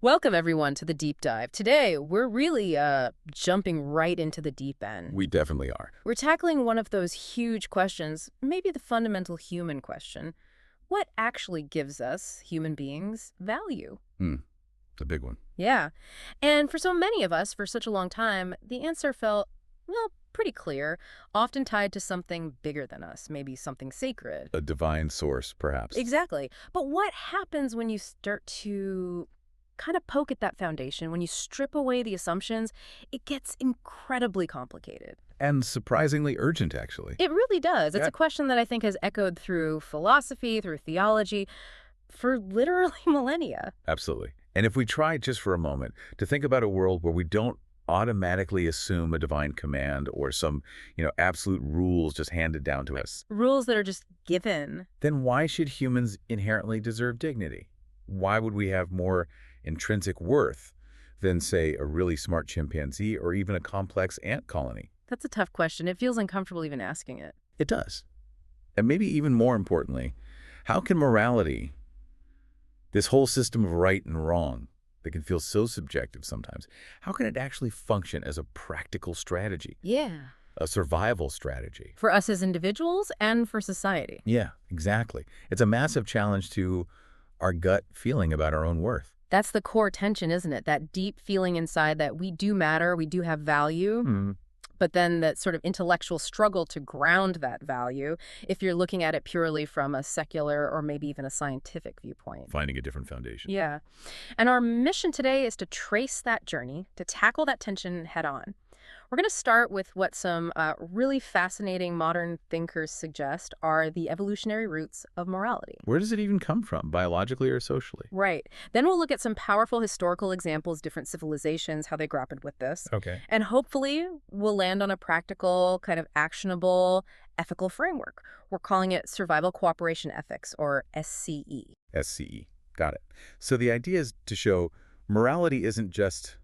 Welcome, everyone, to the deep dive. Today, we're really jumping right into the deep end. We definitely are. We're tackling one of those huge questions, maybe the fundamental human question. What actually gives us, human beings, value? The big one. Yeah. And for so many of us, for such a long time, the answer felt, well, pretty clear, often tied to something bigger than us, maybe something sacred. A divine source, perhaps. Exactly. But what happens when you start to kind of poke at that foundation, when you strip away the assumptions? It gets incredibly complicated. And surprisingly urgent, actually. It really does. It's Yeah. a question that I think has echoed through philosophy, through theology, for literally millennia. Absolutely. And if we try just for a moment to think about a world where we don't automatically assume a divine command or some, absolute rules just handed down to us, Rules that are just given. then why should humans inherently deserve dignity? Why would we have more intrinsic worth than, say, a really smart chimpanzee or even a complex ant colony? That's a tough question. It feels uncomfortable even asking it. It does. And maybe even more importantly, how can morality, this whole system of right and wrong that can feel so subjective sometimes, how can it actually function as a practical strategy, Yeah. a survival strategy? For us as individuals and for society. Yeah, exactly. It's a massive challenge to our gut feeling about our own worth. That's the core tension, isn't it? That deep feeling inside that we do matter, we do have value, but then that sort of intellectual struggle to ground that value if you're looking at it purely from a secular or maybe even a scientific viewpoint. Finding a different foundation. Yeah. And our mission today is to trace that journey, to tackle that tension head on. We're going to start with what some really fascinating modern thinkers suggest are the evolutionary roots of morality. Where does it even come from, biologically or socially? Right. Then we'll look at some powerful historical examples, different civilizations, how they grappled with this. Okay. And hopefully we'll land on a practical, kind of actionable, ethical framework. We're calling it survival cooperation ethics, or SCE. SCE. Got it. So the idea is to show morality isn't just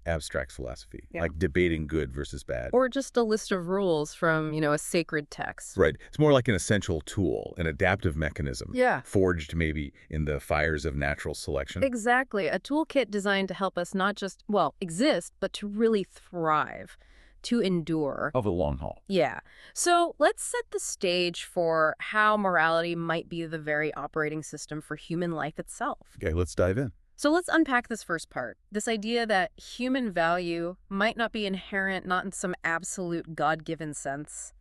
abstract philosophy, Yeah. like debating good versus bad. Or just a list of rules from, a sacred text. Right. It's more like an essential tool, an adaptive mechanism. Yeah. Forged maybe in the fires of natural selection. Exactly. A toolkit designed to help us not just, exist, but to really thrive, to endure. Of the long haul. Yeah. So let's set the stage for how morality might be the very operating system for human life itself. Okay, let's dive in. So let's unpack this first part. This idea that human value might not be inherent, not in some absolute God-given sense,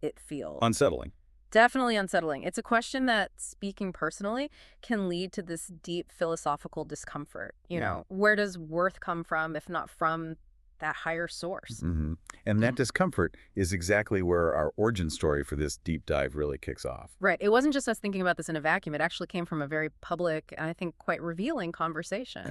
it feels. Unsettling. Definitely unsettling. It's a question that, speaking personally, can lead to this deep philosophical discomfort. Where does worth come from if not from that higher source? And that discomfort is exactly where our origin story for this deep dive really kicks off. Right. It wasn't just us thinking about this in a vacuum. It actually came from a very public and I think quite revealing conversation.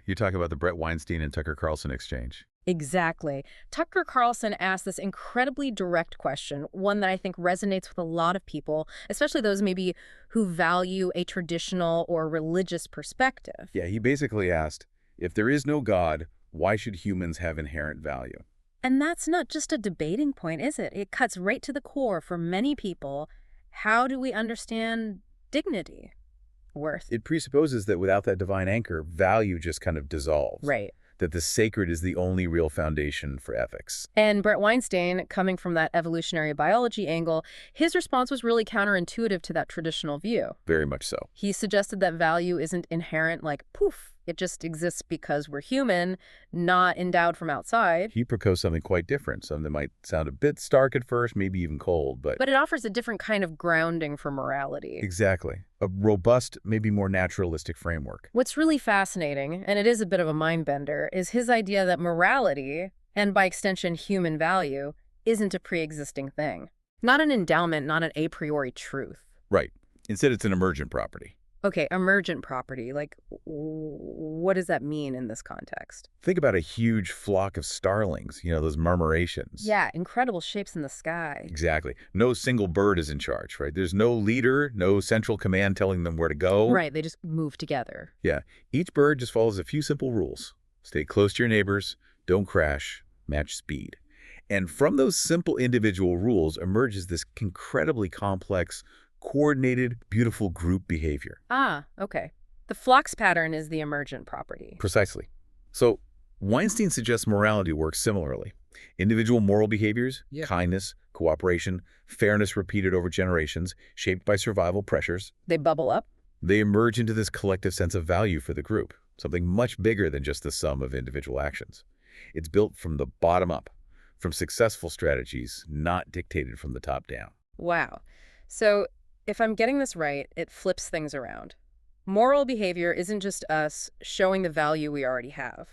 You're talking about the Brett Weinstein and Tucker Carlson exchange. Exactly. Tucker Carlson asked this incredibly direct question, one that I think resonates with a lot of people, especially those maybe who value a traditional or religious perspective. Yeah, he basically asked, if there is no God, why should humans have inherent value? And that's not just a debating point, is it? It cuts right to the core for many people. How do we understand dignity, worth? It presupposes that without that divine anchor, value just kind of dissolves. Right. That the sacred is the only real foundation for ethics. And Brett Weinstein, coming from that evolutionary biology angle, his response was really counterintuitive to that traditional view. Very much so. He suggested that value isn't inherent, like poof. It just exists because we're human, not endowed from outside. He proposed something quite different, something that might sound a bit stark at first, maybe even cold, but it offers a different kind of grounding for morality. exactly. A robust, maybe more naturalistic framework. What's really fascinating, and it is a bit of a mind bender, is his idea that morality, and by extension human value, isn't a pre-existing thing. Not an endowment, not an a priori truth. Right. Instead, it's an emergent property. Okay, emergent property. Like, what does that mean in this context? Think about a huge flock of starlings, those murmurations. Yeah, incredible shapes in the sky. Exactly. No single bird is in charge, right? There's no leader, no central command telling them where to go. Right, they just move together. Yeah. Each bird just follows a few simple rules. Stay close to your neighbors, don't crash, match speed. And from those simple individual rules emerges this incredibly complex, coordinated, beautiful group behavior. Ah, okay. The flux pattern is the emergent property. Precisely. So Weinstein suggests morality works similarly. Individual moral behaviors, kindness, cooperation, fairness repeated over generations, shaped by survival pressures, They bubble up. they emerge into this collective sense of value for the group, something much bigger than just the sum of individual actions. It's built from the bottom up, from successful strategies, not dictated from the top down. Wow. So if I'm getting this right, it flips things around. Moral behavior isn't just us showing the value we already have.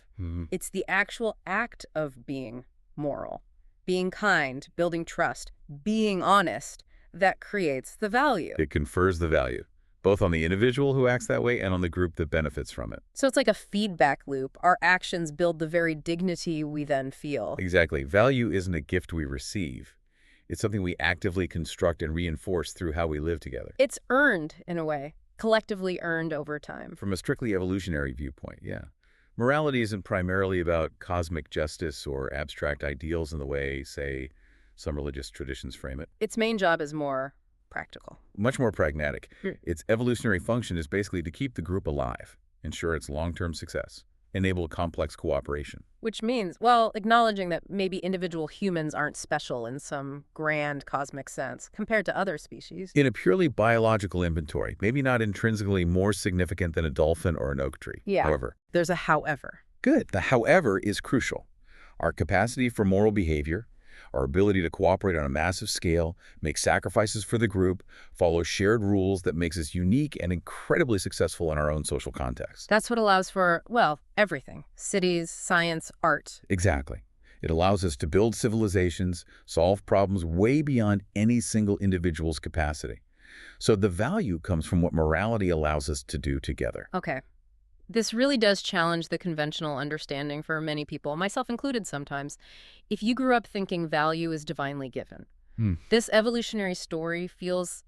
It's the actual act of being moral, being kind, building trust, being honest that creates the value. It confers the value, both on the individual who acts that way and on the group that benefits from it. So it's like a feedback loop. Our actions build the very dignity we then feel. Exactly. Value isn't a gift we receive. It's something we actively construct and reinforce through how we live together. It's earned, in a way, collectively earned over time. From a strictly evolutionary viewpoint, yeah. Morality isn't primarily about cosmic justice or abstract ideals in the way, say, some religious traditions frame it. Its main job is more practical. Much more pragmatic. Its evolutionary function is basically to keep the group alive, ensure its long-term success, enable complex cooperation. Which means, well, acknowledging that maybe individual humans aren't special in some grand cosmic sense compared to other species. In a purely biological inventory, maybe not intrinsically more significant than a dolphin or an oak tree. Yeah. However. There's a however. Good. The however is crucial. Our capacity for moral behavior, our ability to cooperate on a massive scale, make sacrifices for the group, follow shared rules that makes us unique and incredibly successful in our own social context. That's what allows for, well, everything. Cities, science, art. Exactly. It allows us to build civilizations, solve problems way beyond any single individual's capacity. So the value comes from what morality allows us to do together. Okay. This really does challenge the conventional understanding for many people, myself included sometimes. If you grew up thinking value is divinely given, this evolutionary story feels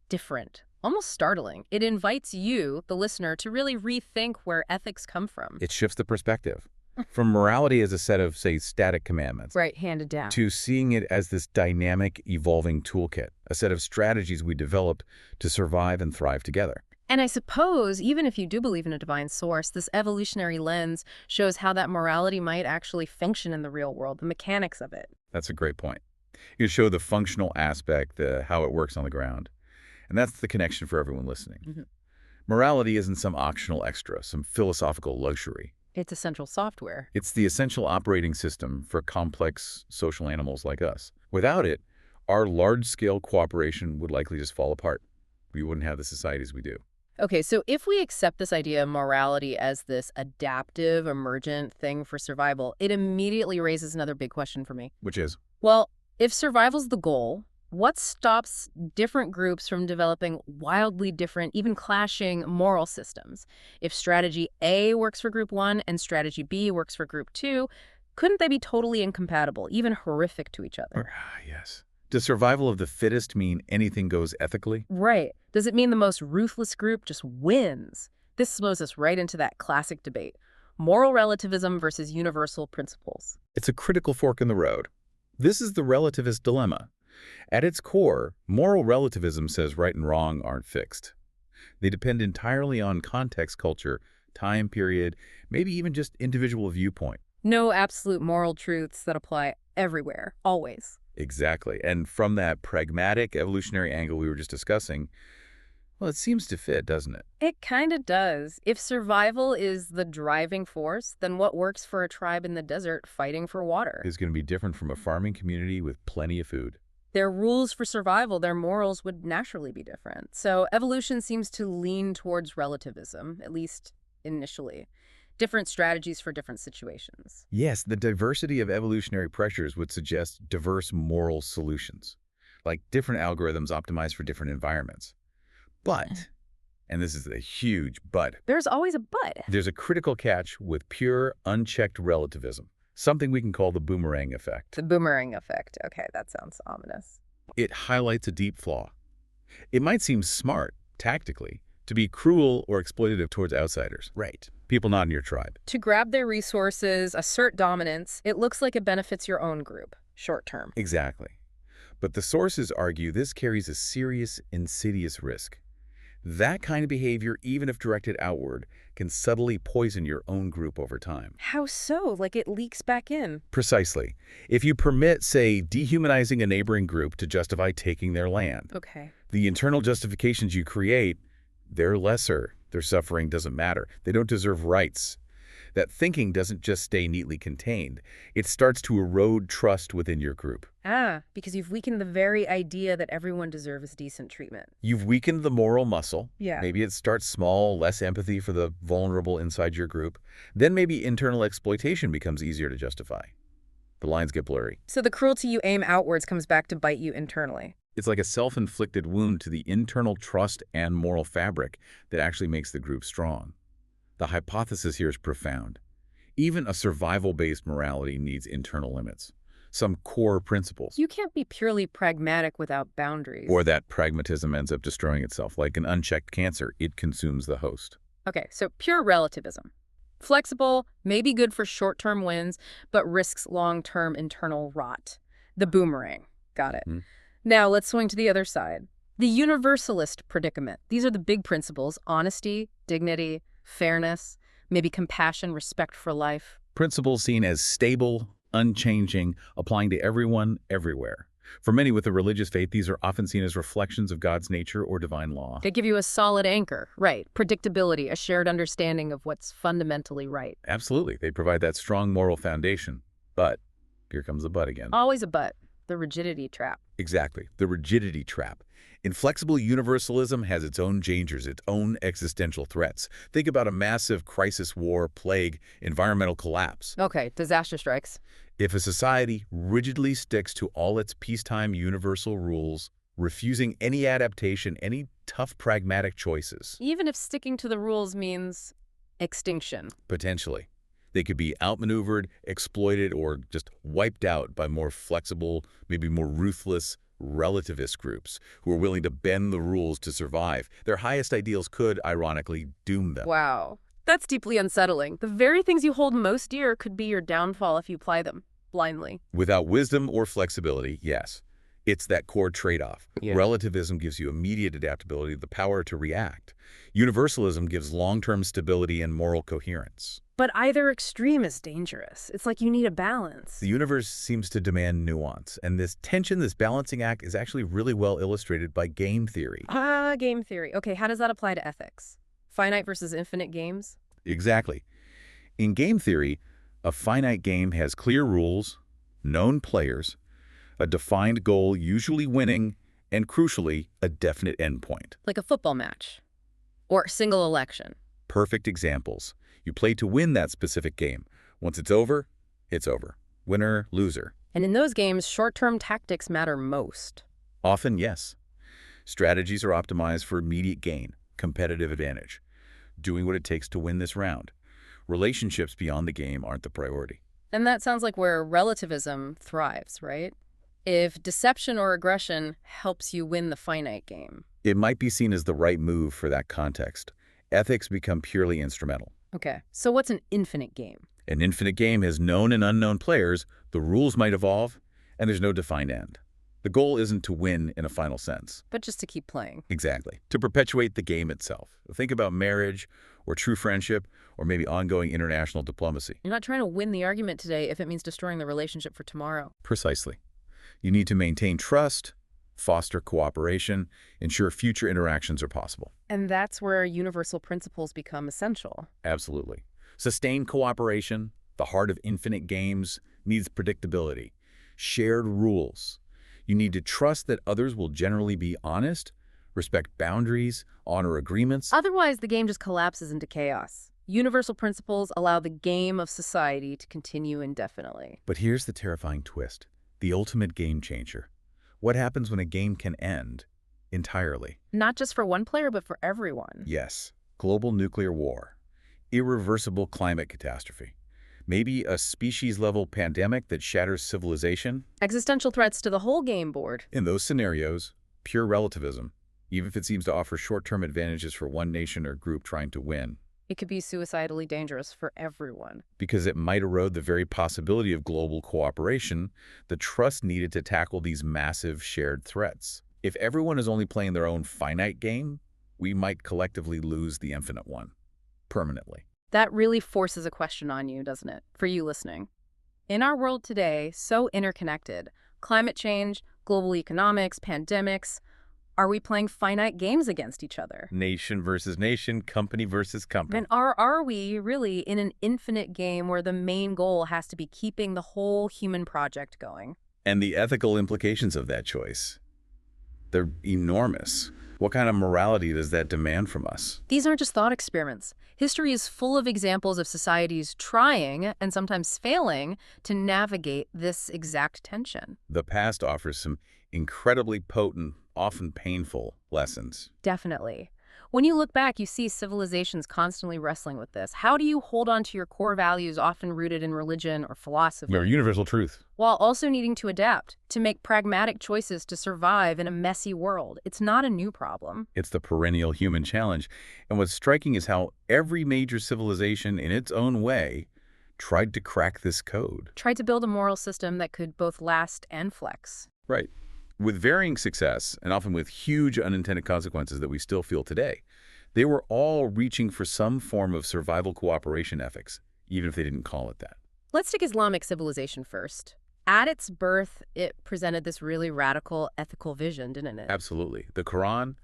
different, almost startling. It invites you, the listener, to really rethink where ethics come from. It shifts the perspective from morality as a set of, say, static commandments. Right, handed down. To seeing it as this dynamic, evolving toolkit, a set of strategies we develop to survive and thrive together. And I suppose, even if you do believe in a divine source, this evolutionary lens shows how that morality might actually function in the real world, the mechanics of it. That's a great point. You show the functional aspect, how it works on the ground. And that's the connection for everyone listening. Morality isn't some optional extra, some philosophical luxury. It's essential software. It's the essential operating system for complex social animals like us. Without it, our large-scale cooperation would likely just fall apart. We wouldn't have the societies we do. Okay, so if we accept this idea of morality as this adaptive, emergent thing for survival, it immediately raises another big question for me. Which is? Well, if survival's the goal, what stops different groups from developing wildly different, even clashing moral systems? If strategy A works for group 1 and strategy B works for group 2, couldn't they be totally incompatible, even horrific to each other? Yes. Does survival of the fittest mean anything goes ethically? Right. Does it mean the most ruthless group just wins? This throws us right into that classic debate. Moral relativism versus universal principles. It's a critical fork in the road. This is the relativist dilemma. At its core, moral relativism says right and wrong aren't fixed. They depend entirely on context, culture, time period, maybe even just individual viewpoint. No absolute moral truths that apply everywhere, always. Exactly. And from that pragmatic evolutionary angle we were just discussing, well, it seems to fit, doesn't it? It kind of does. If survival is the driving force, then what works for a tribe in the desert fighting for water? Is going to be different from a farming community with plenty of food. Their rules for survival, their morals would naturally be different. So evolution seems to lean towards relativism, at least initially. Different strategies for different situations. Yes, the diversity of evolutionary pressures would suggest diverse moral solutions, like different algorithms optimized for different environments. But, and this is a huge but, there's always a but. There's a critical catch with pure, unchecked relativism, something we can call the boomerang effect. The boomerang effect. Okay, that sounds ominous. It highlights a deep flaw. It might seem smart, tactically, to be cruel or exploitative towards outsiders. Right. People not in your tribe. To grab their resources, assert dominance, it looks like it benefits your own group, short term. Exactly. But the sources argue this carries a serious, insidious risk. That kind of behavior, even if directed outward, can subtly poison your own group over time. How so? Like it leaks back in? Precisely. If you permit, say, dehumanizing a neighboring group to justify taking their land, Okay. the internal justifications you create, they're lesser. Their suffering doesn't matter. They don't deserve rights. That thinking doesn't just stay neatly contained. It starts to erode trust within your group. Because you've weakened the very idea that everyone deserves decent treatment. You've weakened the moral muscle. Yeah. Maybe it starts small, less empathy for the vulnerable inside your group. Then maybe internal exploitation becomes easier to justify. The lines get blurry. So the cruelty you aim outwards comes back to bite you internally. It's like a self-inflicted wound to the internal trust and moral fabric that actually makes the group strong. The hypothesis here is profound. Even a survival-based morality needs internal limits, some core principles. You can't be purely pragmatic without boundaries. Or that pragmatism ends up destroying itself. Like an unchecked cancer, it consumes the host. Okay, so pure relativism. Flexible, maybe good for short-term wins, but risks long-term internal rot. The boomerang. Got it. Now let's swing to the other side. The universalist predicament. These are the big principles: honesty, dignity, fairness, maybe compassion, respect for life. Principles seen as stable, unchanging, applying to everyone, everywhere. For many with a religious faith, these are often seen as reflections of God's nature or divine law. They give you a solid anchor, right? Predictability, a shared understanding of what's fundamentally right. Absolutely. They provide that strong moral foundation. But here comes the but again. Always a but. The rigidity trap. Exactly. The rigidity trap. Inflexible universalism has its own dangers, its own existential threats. Think about a massive crisis, war, plague, environmental collapse. Okay, disaster strikes. If a society rigidly sticks to all its peacetime universal rules, refusing any adaptation, any tough pragmatic choices. Even if sticking to the rules means extinction. Potentially. They could be outmaneuvered, exploited, or just wiped out by more flexible, maybe more ruthless, relativist groups who are willing to bend the rules to survive. Their highest ideals could, ironically, doom them. Wow. That's deeply unsettling. The very things you hold most dear could be your downfall if you apply them blindly. Without wisdom or flexibility, yes. It's that core trade-off. Yeah. Relativism gives you immediate adaptability, the power to react. Universalism gives long-term stability and moral coherence. But either extreme is dangerous. It's like you need a balance. The universe seems to demand nuance, and this tension, this balancing act, is actually really well illustrated by game theory. Game theory. Okay, how does that apply to ethics? Finite versus infinite games? Exactly. In game theory, a finite game has clear rules, known players, a defined goal, usually winning, and crucially, a definite endpoint. Like a football match. Or single election. Perfect examples. You play to win that specific game. Once it's over, it's over. Winner, loser. And in those games, short-term tactics matter most. Often, yes. Strategies are optimized for immediate gain, competitive advantage, doing what it takes to win this round. Relationships beyond the game aren't the priority. And that sounds like where relativism thrives, right? If deception or aggression helps you win the finite game. It might be seen as the right move for that context. Ethics become purely instrumental. Okay, so what's an infinite game? An infinite game has known and unknown players, the rules might evolve, and there's no defined end. The goal isn't to win in a final sense. But just to keep playing. Exactly. To perpetuate the game itself. Think about marriage, or true friendship, or maybe ongoing international diplomacy. You're not trying to win the argument today if it means destroying the relationship for tomorrow. Precisely. You need to maintain trust, foster cooperation, ensure future interactions are possible. And that's where universal principles become essential. Absolutely. Sustained cooperation, the heart of infinite games, needs predictability, shared rules. You need to trust that others will generally be honest, respect boundaries, honor agreements. Otherwise, the game just collapses into chaos. Universal principles allow the game of society to continue indefinitely. But here's the terrifying twist, the ultimate game changer. What happens when a game can end entirely? Not just for one player, but for everyone. Yes, global nuclear war, irreversible climate catastrophe, maybe a species-level pandemic that shatters civilization. Existential threats to the whole game board. In those scenarios, pure relativism, even if it seems to offer short-term advantages for one nation or group trying to win, It could be suicidally dangerous for everyone. because it might erode the very possibility of global cooperation, the trust needed to tackle these massive shared threats. If everyone is only playing their own finite game, we might collectively lose the infinite one, permanently. That really forces a question on you, doesn't it, for you listening? In our world today, so interconnected, climate change, global economics, pandemics, are we playing finite games against each other? Nation versus nation, company versus company. And are we really in an infinite game where the main goal has to be keeping the whole human project going? And the ethical implications of that choice, they're enormous. What kind of morality does that demand from us? These aren't just thought experiments. History is full of examples of societies trying, and sometimes failing, to navigate this exact tension. The past offers some incredibly potent, often painful lessons. Definitely. When you look back, you see civilizations constantly wrestling with this. How do you hold on to your core values, often rooted in religion or philosophy, Your universal truth. while also needing to adapt, to make pragmatic choices to survive in a messy world? It's not a new problem. It's the perennial human challenge. And what's striking is how every major civilization, in its own way, tried to crack this code. Tried to build a moral system that could both last and flex. Right. With varying success, and often with huge unintended consequences that we still feel today, they were all reaching for some form of survival cooperation ethics, even if they didn't call it that. Let's take Islamic civilization first. At its birth, it presented this really radical ethical vision, didn't it? Absolutely. The Quran,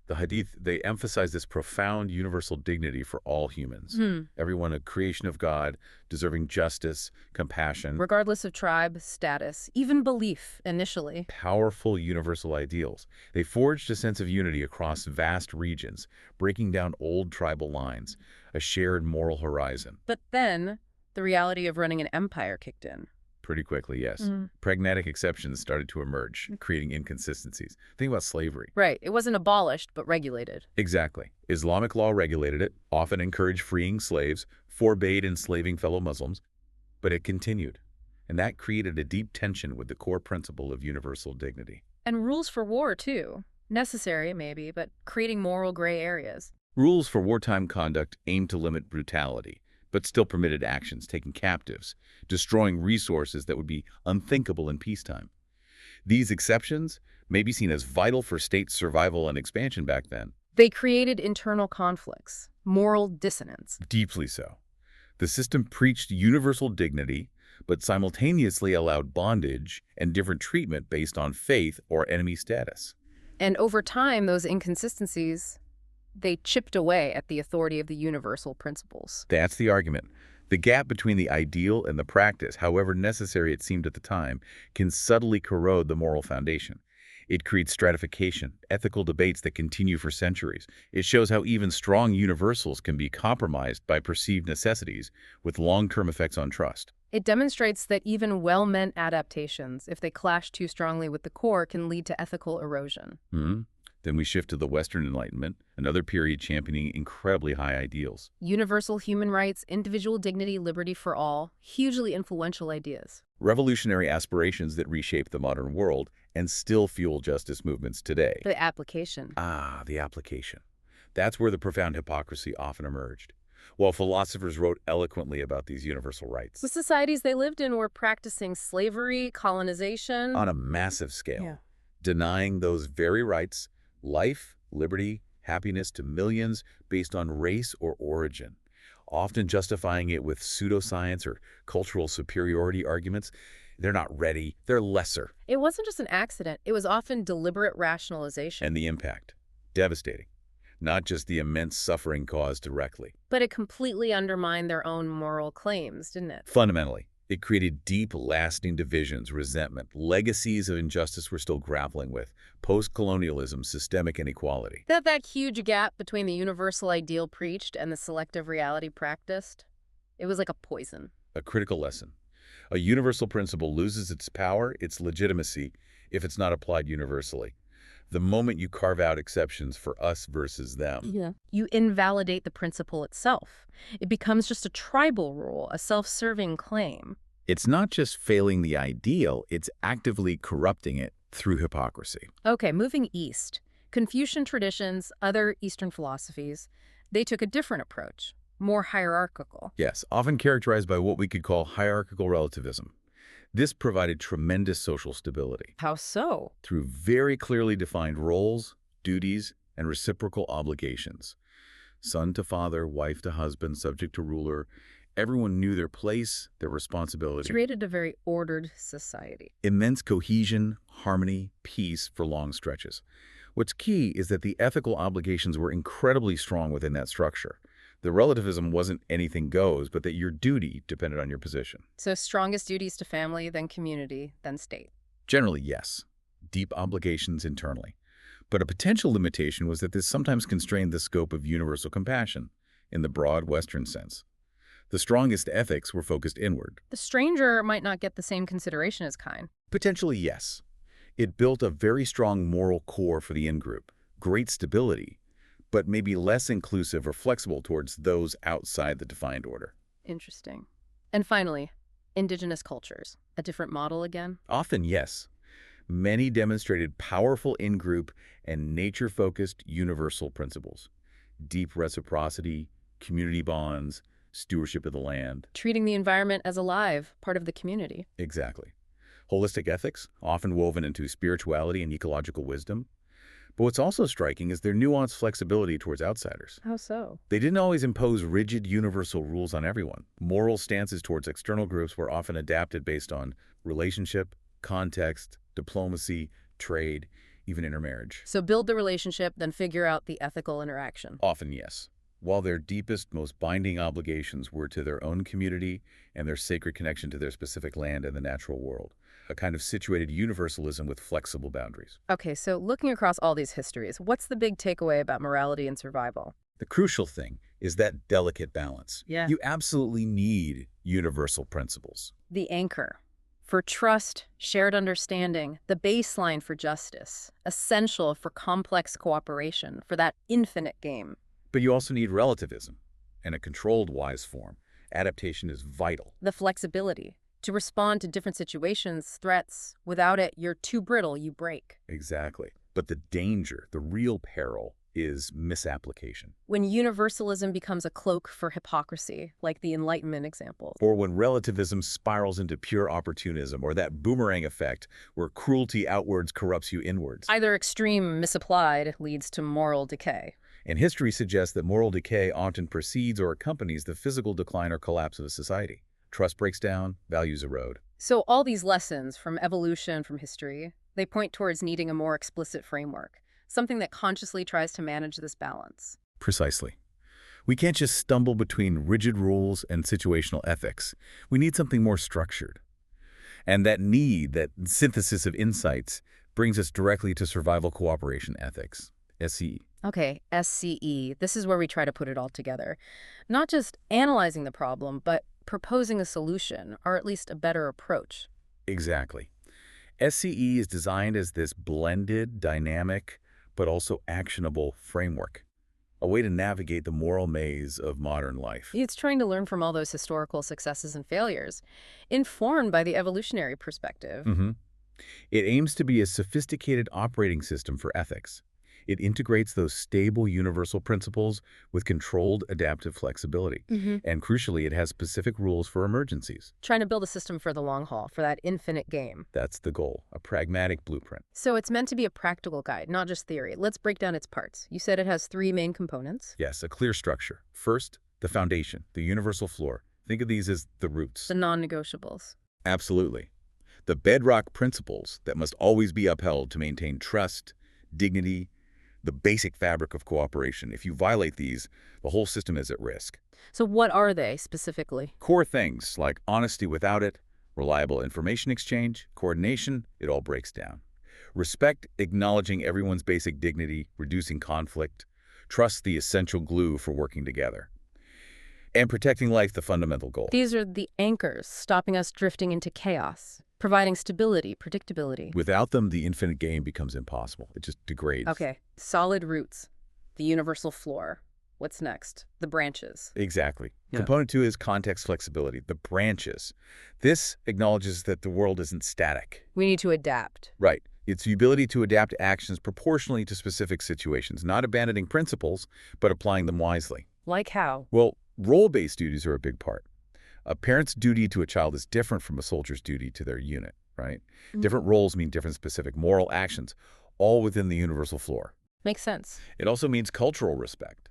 the Hadith, they emphasize this profound universal dignity for all humans. Everyone a creation of God, deserving justice, compassion. Regardless of tribe, status, even belief, initially. Powerful universal ideals. They forged a sense of unity across vast regions, breaking down old tribal lines, a shared moral horizon. But then, the reality of running an empire kicked in. Pretty quickly, yes. Pragmatic exceptions started to emerge, creating inconsistencies. Think about slavery. Right. It wasn't abolished, but regulated. Exactly. Islamic law regulated it, often encouraged freeing slaves, forbade enslaving fellow Muslims, but it continued. And that created a deep tension with the core principle of universal dignity. And rules for war, too. Necessary, maybe, but creating moral gray areas. Rules for wartime conduct aimed to limit brutality, but still permitted actions, taking captives, destroying resources that would be unthinkable in peacetime. These exceptions may be seen as vital for state survival and expansion back then. They created internal conflicts, moral dissonance. Deeply so. The system preached universal dignity, but simultaneously allowed bondage and different treatment based on faith or enemy status. And over time, those inconsistencies, they chipped away at the authority of the universal principles. That's the argument. The gap between the ideal and the practice, however necessary it seemed at the time, can subtly corrode the moral foundation. It creates stratification, ethical debates that continue for centuries. It shows how even strong universals can be compromised by perceived necessities with long-term effects on trust. It demonstrates that even well-meant adaptations, if they clash too strongly with the core, can lead to ethical erosion. Then we shift to the Western Enlightenment, another period championing incredibly high ideals. Universal human rights, individual dignity, liberty for all, hugely influential ideas. Revolutionary aspirations that reshape the modern world and still fuel justice movements today. The application. The application. That's where the profound hypocrisy often emerged. While philosophers wrote eloquently about these universal rights. The societies they lived in were practicing slavery, colonization. On a massive scale. Denying those very rights, life, liberty, happiness to millions based on race or origin, often justifying it with pseudoscience or cultural superiority arguments. They're not ready, they're lesser. It wasn't just an accident, it was often deliberate rationalization. And the impact, devastating. Not just the immense suffering caused directly. But it completely undermined their own moral claims, didn't it? Fundamentally, it created deep, lasting divisions, resentment, legacies of injustice we're still grappling with, post-colonialism, systemic inequality. That huge gap between the universal ideal preached and the selective reality practiced, it was like a poison. A critical lesson. A universal principle loses its power, its legitimacy, if it's not applied universally. The moment you carve out exceptions for us versus them. You invalidate the principle itself. It becomes just a tribal rule, a self-serving claim. It's not just failing the ideal, it's actively corrupting it through hypocrisy. Okay, moving east. Confucian traditions, other Eastern philosophies, they took a different approach, more hierarchical. Yes, often characterized by what we could call hierarchical relativism. This provided tremendous social stability. How so? Through very clearly defined roles, duties, and reciprocal obligations. Son to father, wife to husband, subject to ruler. Everyone knew their place, their responsibility. Created a very ordered society. Immense cohesion, harmony, peace for long stretches. What's key is that the ethical obligations were incredibly strong within that structure. The relativism wasn't anything goes, but that your duty depended on your position. So strongest duties to family, then community, then state. Generally, yes. Deep obligations internally. But a potential limitation was that this sometimes constrained the scope of universal compassion, in the broad Western sense. The strongest ethics were focused inward. The stranger might not get the same consideration as kind. Potentially, yes. It built a very strong moral core for the in-group, great stability, but maybe less inclusive or flexible towards those outside the defined order. Interesting. And finally, indigenous cultures. A different model again? Often, yes. Many demonstrated powerful in-group and nature-focused universal principles. Deep reciprocity, community bonds, stewardship of the land. Treating the environment as alive, part of the community. Exactly. Holistic ethics, often woven into spirituality and ecological wisdom. But what's also striking is their nuanced flexibility towards outsiders. How so? They didn't always impose rigid universal rules on everyone. Moral stances towards external groups were often adapted based on relationship, context, diplomacy, trade, even intermarriage. So build the relationship, then figure out the ethical interaction. Often, yes. While their deepest, most binding obligations were to their own community and their sacred connection to their specific land and the natural world. A kind of situated universalism with flexible boundaries. Okay, so looking across all these histories, what's the big takeaway about morality and survival? The crucial thing is that delicate balance. Yeah. You absolutely need universal principles. The anchor. For trust, shared understanding, the baseline for justice, essential for complex cooperation, for that infinite game. But you also need relativism, and a controlled wise form. Adaptation is vital. The flexibility to respond to different situations, threats. Without it, you're too brittle, you break. Exactly. But the danger, the real peril, is misapplication. When universalism becomes a cloak for hypocrisy, like the Enlightenment example. Or when relativism spirals into pure opportunism, or that boomerang effect where cruelty outwards corrupts you inwards. Either extreme misapplied leads to moral decay. And history suggests that moral decay often precedes or accompanies the physical decline or collapse of a society. Trust breaks down, values erode. So all these lessons from evolution, from history, they point towards needing a more explicit framework, something that consciously tries to manage this balance. Precisely. We can't just stumble between rigid rules and situational ethics. We need something more structured. And that need, that synthesis of insights, brings us directly to survival cooperation ethics, SCE. Okay, SCE. This is where we try to put it all together. Not just analyzing the problem, but proposing a solution, or at least a better approach. Exactly. SCE is designed as this blended, dynamic, but also actionable framework, a way to navigate the moral maze of modern life. It's trying to learn from all those historical successes and failures, informed by the evolutionary perspective. It aims to be a sophisticated operating system for ethics. It integrates those stable universal principles with controlled adaptive flexibility. And crucially, it has specific rules for emergencies. Trying to build a system for the long haul, for that infinite game. That's the goal, a pragmatic blueprint. So it's meant to be a practical guide, not just theory. Let's break down its parts. You said it has 3 main components. Yes, a clear structure. First, the foundation, the universal floor. Think of these as the roots. The non-negotiables. Absolutely. The bedrock principles that must always be upheld to maintain trust, dignity, the basic fabric of cooperation. If you violate these, the whole system is at risk. So what are they specifically? Core things like honesty without it, reliable information exchange, coordination, it all breaks down. Respect, acknowledging everyone's basic dignity, reducing conflict. Trust, the essential glue for working together. And protecting life, the fundamental goal. These are the anchors, stopping us drifting into chaos, providing stability, predictability. Without them, the infinite game becomes impossible. It just degrades. Okay, solid roots, the universal floor. What's next? The branches. Exactly. Yeah. Component 2 is context flexibility, the branches. This acknowledges that the world isn't static. We need to adapt. Right. It's the ability to adapt actions proportionally to specific situations, not abandoning principles, but applying them wisely. Like how? Well, role-based duties are a big part. A parent's duty to a child is different from a soldier's duty to their unit, right? Different roles mean different specific moral actions, all within the universal floor. Makes sense. It also means cultural respect,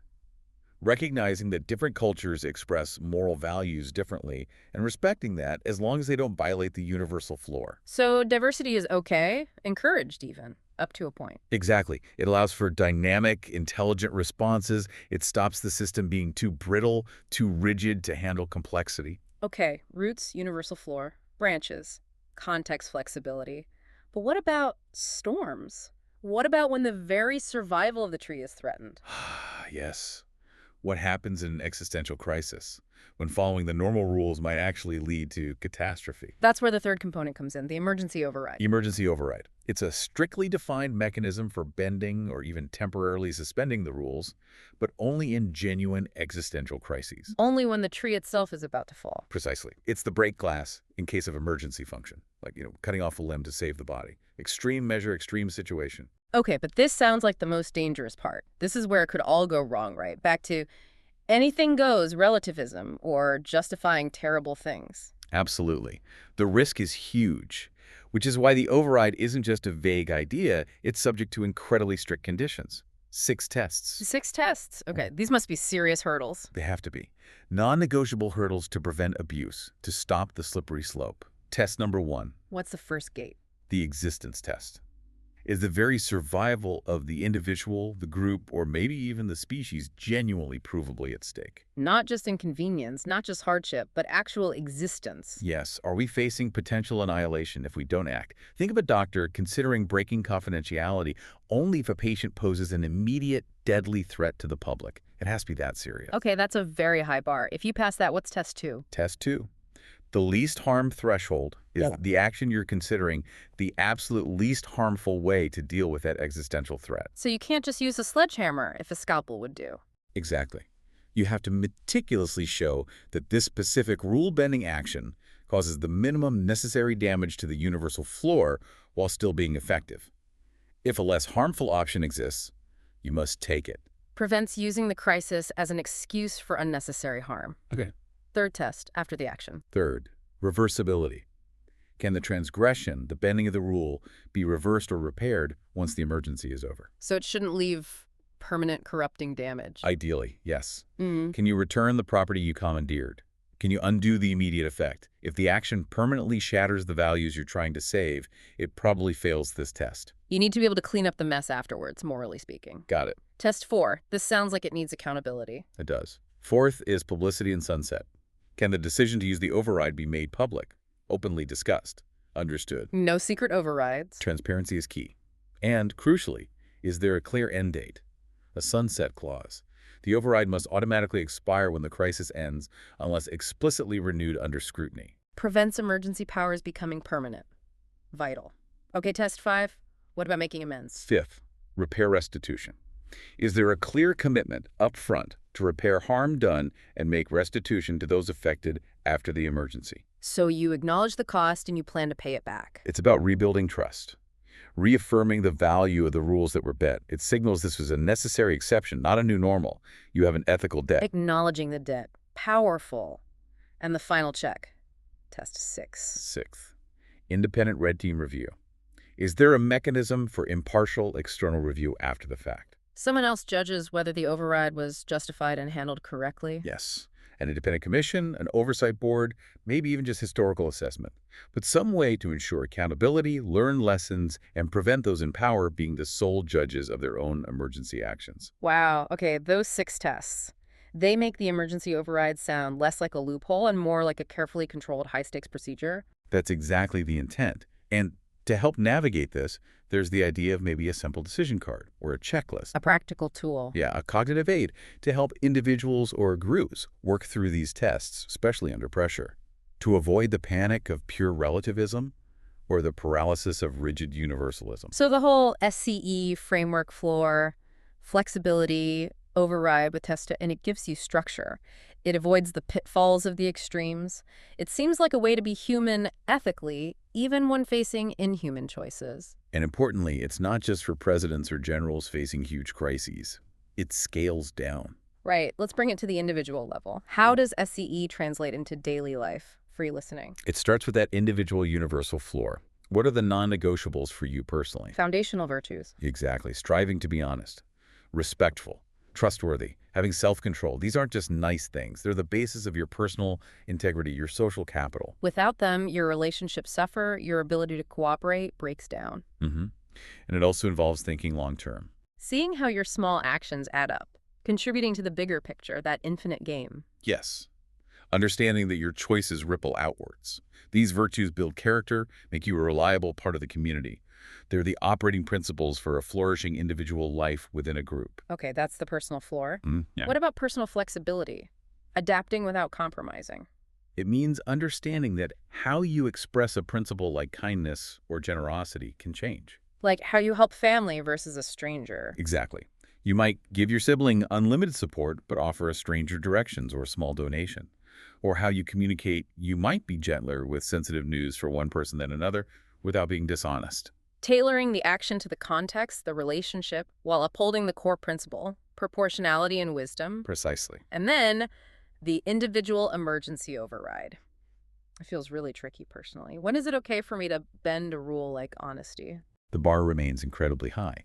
recognizing that different cultures express moral values differently and respecting that as long as they don't violate the universal floor. So diversity is okay, encouraged even, up to a point. Exactly. It allows for dynamic, intelligent responses. It stops the system being too brittle, too rigid to handle complexity. Okay, roots, universal floor, branches, context flexibility. But what about storms? What about when the very survival of the tree is threatened? Yes. What happens in an existential crisis when following the normal rules might actually lead to catastrophe? That's where the third component comes in, the emergency override. Emergency override. It's a strictly defined mechanism for bending or even temporarily suspending the rules, but only in genuine existential crises. Only when the tree itself is about to fall. Precisely. It's the break glass in case of emergency function, like, cutting off a limb to save the body. Extreme measure, extreme situation. Okay, but this sounds like the most dangerous part. This is where it could all go wrong, right? Back to anything goes relativism or justifying terrible things. Absolutely. The risk is huge, which is why the override isn't just a vague idea, it's subject to incredibly strict conditions. 6 tests. 6 tests. Okay, these must be serious hurdles. They have to be. Non-negotiable hurdles to prevent abuse, to stop the slippery slope. Test number 1, What's the first gate? the existence test. Is the very survival of the individual, the group, or maybe even the species genuinely provably at stake? Not just inconvenience, not just hardship, but actual existence. Yes. Are we facing potential annihilation if we don't act? Think of a doctor considering breaking confidentiality only if a patient poses an immediate, deadly threat to the public. It has to be that serious. Okay, that's a very high bar. If you pass that, what's test 2? Test 2. The least harm threshold is the action you're considering the absolute least harmful way to deal with that existential threat. So you can't just use a sledgehammer if a scalpel would do. Exactly. You have to meticulously show that this specific rule-bending action causes the minimum necessary damage to the universal floor while still being effective. If a less harmful option exists, you must take it. Prevents using the crisis as an excuse for unnecessary harm. Okay. Third test, after the action. Third, reversibility. Can the transgression, the bending of the rule, be reversed or repaired once the emergency is over? So it shouldn't leave permanent corrupting damage. Ideally, yes. Mm. Can you return the property you commandeered? Can you undo the immediate effect? If the action permanently shatters the values you're trying to save, it probably fails this test. You need to be able to clean up the mess afterwards, morally speaking. Got it. Test 4. This sounds like it needs accountability. It does. Fourth is publicity and sunset. Can the decision to use the override be made public, openly discussed, understood? No secret overrides. Transparency is key. And, crucially, is there a clear end date? A sunset clause. The override must automatically expire when the crisis ends unless explicitly renewed under scrutiny. Prevents emergency powers becoming permanent. Vital. Okay, test 5. What about making amends? Fifth, repair restitution. Is there a clear commitment up front to repair harm done and make restitution to those affected after the emergency? So you acknowledge the cost and you plan to pay it back. It's about rebuilding trust, reaffirming the value of the rules that were bent. It signals this was a necessary exception, not a new normal. You have an ethical debt. Acknowledging the debt. Powerful. And the final check. Test 6. Sixth, independent red team review. Is there a mechanism for impartial external review after the fact? Someone else judges whether the override was justified and handled correctly? Yes. An independent commission, an oversight board, maybe even just historical assessment. But some way to ensure accountability, learn lessons, and prevent those in power being the sole judges of their own emergency actions. Wow. Okay, those 6 tests. They make the emergency override sound less like a loophole and more like a carefully controlled high-stakes procedure. That's exactly the intent. And to help navigate this, there's the idea of maybe a simple decision card or a checklist. A practical tool. Yeah, a cognitive aid to help individuals or groups work through these tests, especially under pressure. To avoid the panic of pure relativism or the paralysis of rigid universalism. So the whole SCE framework floor, flexibility, override with test, and it gives you structure. It avoids the pitfalls of the extremes. It seems like a way to be human ethically, even when facing inhuman choices. And importantly, it's not just for presidents or generals facing huge crises. It scales down. Right. Let's bring it to the individual level. How does SCE translate into daily life? Free listening. It starts with that individual universal floor. What are the non-negotiables for you personally? Foundational virtues. Exactly. Striving to be honest, respectful, trustworthy, having self-control. These aren't just nice things. They're the basis of your personal integrity, your social capital. Without them, your relationships suffer, your ability to cooperate breaks down. And it also involves thinking long-term. Seeing how your small actions add up, contributing to the bigger picture, that infinite game. Yes. Understanding that your choices ripple outwards. These virtues build character, make you a reliable part of the community. They're the operating principles for a flourishing individual life within a group. Okay, that's the personal floor. Yeah. What about personal flexibility? Adapting without compromising. It means understanding that how you express a principle like kindness or generosity can change. Like how you help family versus a stranger. Exactly. You might give your sibling unlimited support, but offer a stranger directions or a small donation. Or how you communicate, you might be gentler with sensitive news for one person than another without being dishonest. Tailoring the action to the context, the relationship, while upholding the core principle, proportionality and wisdom. Precisely. And then the individual emergency override. It feels really tricky personally. When is it okay for me to bend a rule like honesty? The bar remains incredibly high.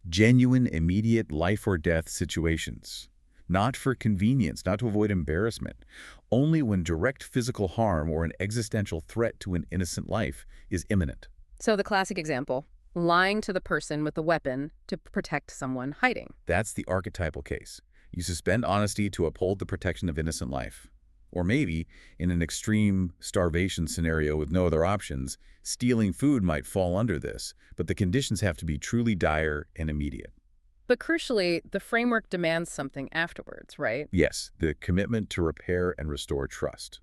Genuine, immediate life or death situations. Not for convenience, not to avoid embarrassment. Only when direct physical harm or an existential threat to an innocent life is imminent. So the classic example, lying to the person with the weapon to protect someone hiding. That's the archetypal case. You suspend honesty to uphold the protection of innocent life. Or maybe, in an extreme starvation scenario with no other options, stealing food might fall under this, but the conditions have to be truly dire and immediate. But crucially, the framework demands something afterwards, right? Yes, the commitment to repair and restore trust.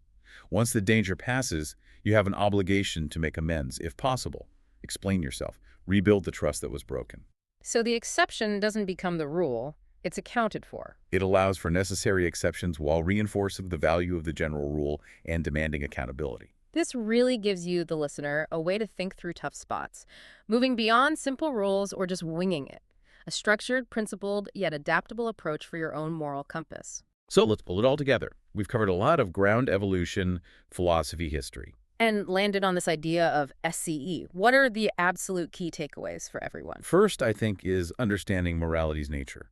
Once the danger passes, you have an obligation to make amends, if possible. Explain yourself. Rebuild the trust that was broken. So the exception doesn't become the rule. It's accounted for. It allows for necessary exceptions while reinforcing the value of the general rule and demanding accountability. This really gives you, the listener, a way to think through tough spots, moving beyond simple rules or just winging it. A structured, principled, yet adaptable approach for your own moral compass. So let's pull it all together. We've covered a lot of ground evolution, philosophy, history. And landed on this idea of SCE. What are the absolute key takeaways for everyone? First, I think, is understanding morality's nature.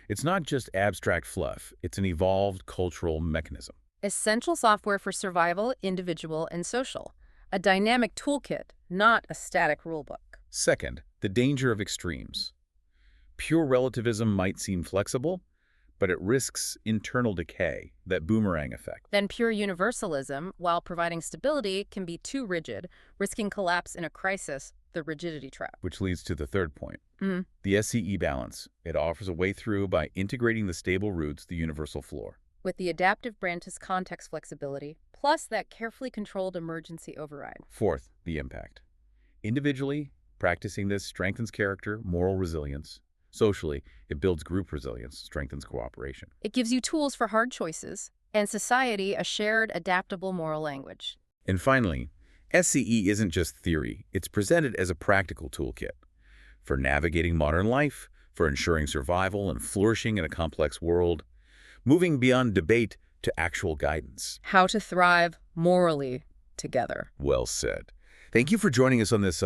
It's not just abstract fluff. It's an evolved cultural mechanism. Essential software for survival, individual, and social. A dynamic toolkit, not a static rulebook. Second, the danger of extremes. Pure relativism might seem flexible, but it risks internal decay, that boomerang effect. Then pure universalism, while providing stability, can be too rigid, risking collapse in a crisis, the rigidity trap. Which leads to the third point, the SCE balance. It offers a way through by integrating the stable roots, the universal floor. With the adaptive branch's context flexibility, plus that carefully controlled emergency override. Fourth, the impact. Individually, practicing this strengthens character, moral resilience. Socially, it builds group resilience, strengthens cooperation. It gives you tools for hard choices, and society a shared, adaptable moral language. And finally, SCE isn't just theory. It's presented as a practical toolkit for navigating modern life, for ensuring survival and flourishing in a complex world, moving beyond debate to actual guidance. How to thrive morally together. Well said. Thank you for joining us on this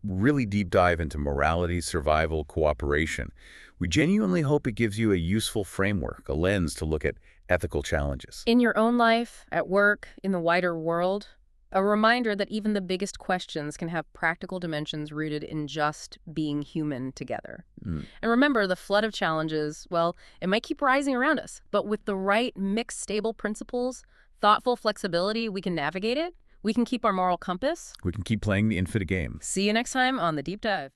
really deep dive into morality, survival, cooperation. We genuinely hope it gives you a useful framework, a lens to look at ethical challenges. In your own life, at work, in the wider world, a reminder that even the biggest questions can have practical dimensions rooted in just being human together. And remember, the flood of challenges, well, it might keep rising around us, but with the right mixed, stable principles, thoughtful flexibility, we can navigate it. We can keep our moral compass. We can keep playing the infinite game. See you next time on The Deep Dive.